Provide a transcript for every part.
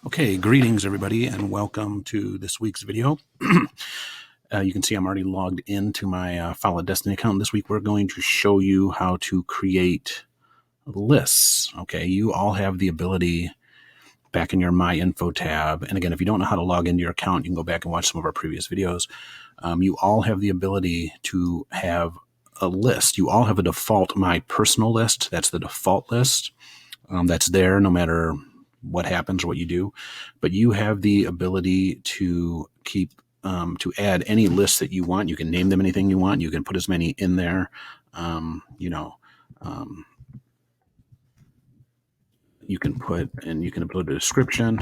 Okay, greetings everybody and welcome to this week's video. You can see I'm already logged into my Follett Destiny account. This week we're going to show you how to create lists. Okay, you all have the ability back in your My Info tab. And again, if you don't know how to log into your account, you can go back and watch some of our previous videos. You all have the ability to have a list. You all have a default My Personal list. That's the default list. That's there no matter what happens or what you do, but you have the ability to keep to add any lists that you want. You can name them anything you want. You can put as many in there. You can put and you can upload a description.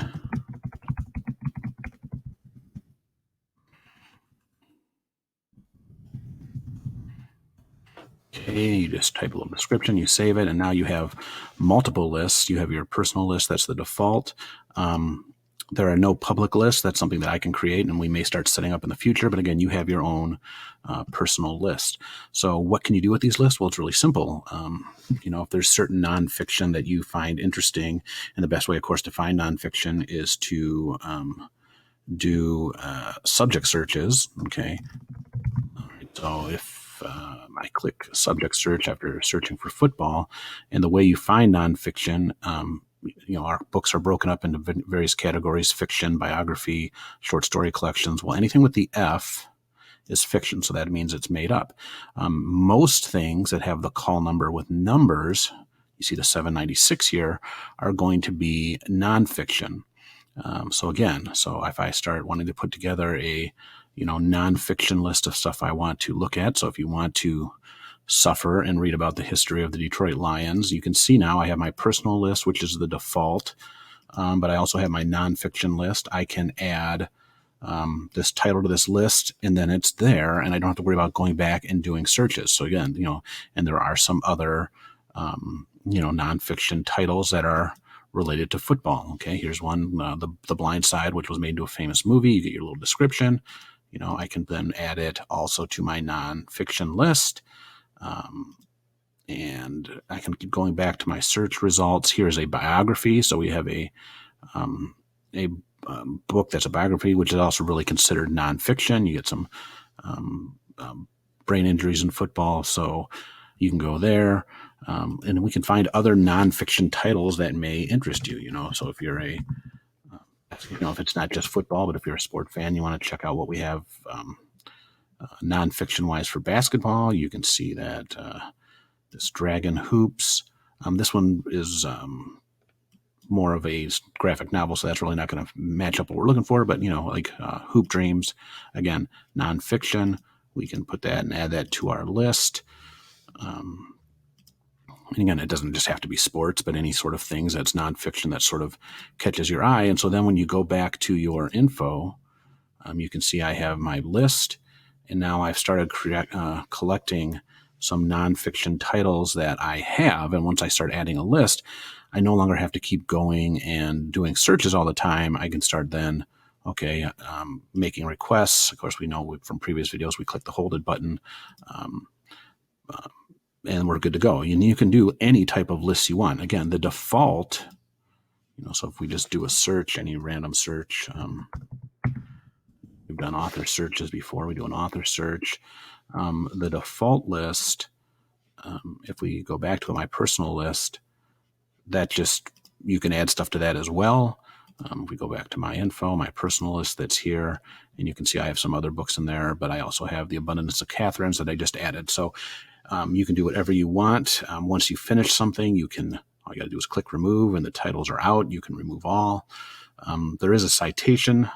Okay, you just type a little description, you save it, and now you have multiple lists. You have your personal list, that's the default. There are no public lists. That's something that I can create and we may start setting up in the future. But again, you have your own personal list. So what can you do with these lists? Well, it's really simple. If there's certain nonfiction that you find interesting, and the best way, of course, to find nonfiction is to do subject searches. Okay. All right. So if I click subject search after searching for football, and the way you find nonfiction, our books are broken up into various categories: fiction, biography, short story collections. Well, anything with the F is fiction, so that means it's made up. Most things that have the call number with numbers, you see the 796 here, are going to be nonfiction. So if I start wanting to put together a nonfiction list of stuff I want to look at, so if you want to suffer and read about the history of the Detroit Lions, you can see now I have my personal list, which is the default, but I also have my nonfiction list. I can add this title to this list, and then it's there, and I don't have to worry about going back and doing searches. So again, and there are some other nonfiction titles that are related to football. Okay, here's one, The Blind Side, which was made into a famous movie. You get your little description. I can then add it also to my nonfiction list. And I can keep going back to my search results. Here's a biography. So we have a book that's a biography, which is also really considered nonfiction. You get some brain injuries in football, so you can go there. And we can find other nonfiction titles that may interest you. So if you're if it's not just football, but if you're a sport fan, you want to check out what we have nonfiction wise for basketball. You can see that this Dragon Hoops. This one is more of a graphic novel, so that's really not going to match up what we're looking for. But like Hoop Dreams, again, nonfiction. We can put that and add that to our list. And again, it doesn't just have to be sports, but any sort of things that's nonfiction that sort of catches your eye. And so then when you go back to your info, you can see I have my list, and now I've started collecting some nonfiction titles that I have. And once I start adding a list, I no longer have to keep going and doing searches all the time. I can start then, making requests. Of course, we know from previous videos, we click the hold it button. And we're good to go. And you can do any type of lists you want. Again, the default, so if we just do a search, any random search, we've done author searches before. We do an author search. The default list, if we go back to my personal list, you can add stuff to that as well. If we go back to my info, my personal list that's here, and you can see I have some other books in there, but I also have The Abundance of Catherine's that I just added. So you can do whatever you want. Once you finish something, all you got to do is click remove, and the titles are out. You can remove all. There is a citation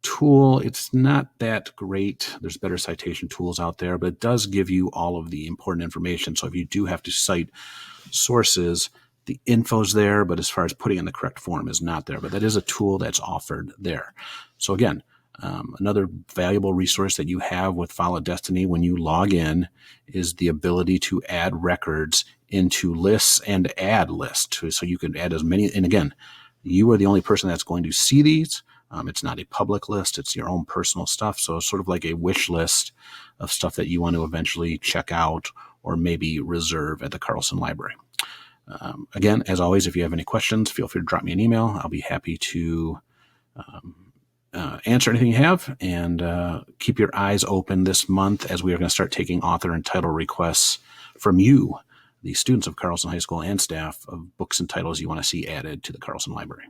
tool. It's not that great. There's better citation tools out there, but it does give you all of the important information. So if you do have to cite sources, the info's there, but as far as putting in the correct form is not there. But that is a tool that's offered there. So again, another valuable resource that you have with Follett Destiny when you log in is the ability to add records into lists and add lists. So you can add as many, and again, you are the only person that's going to see these. It's not a public list. It's your own personal stuff. So it's sort of like a wish list of stuff that you want to eventually check out or maybe reserve at the Carlson Library. Again, as always, if you have any questions, feel free to drop me an email. I'll be happy to answer anything you have, and keep your eyes open this month as we are going to start taking author and title requests from you, the students of Carlson High School and staff, of books and titles you want to see added to the Carlson Library.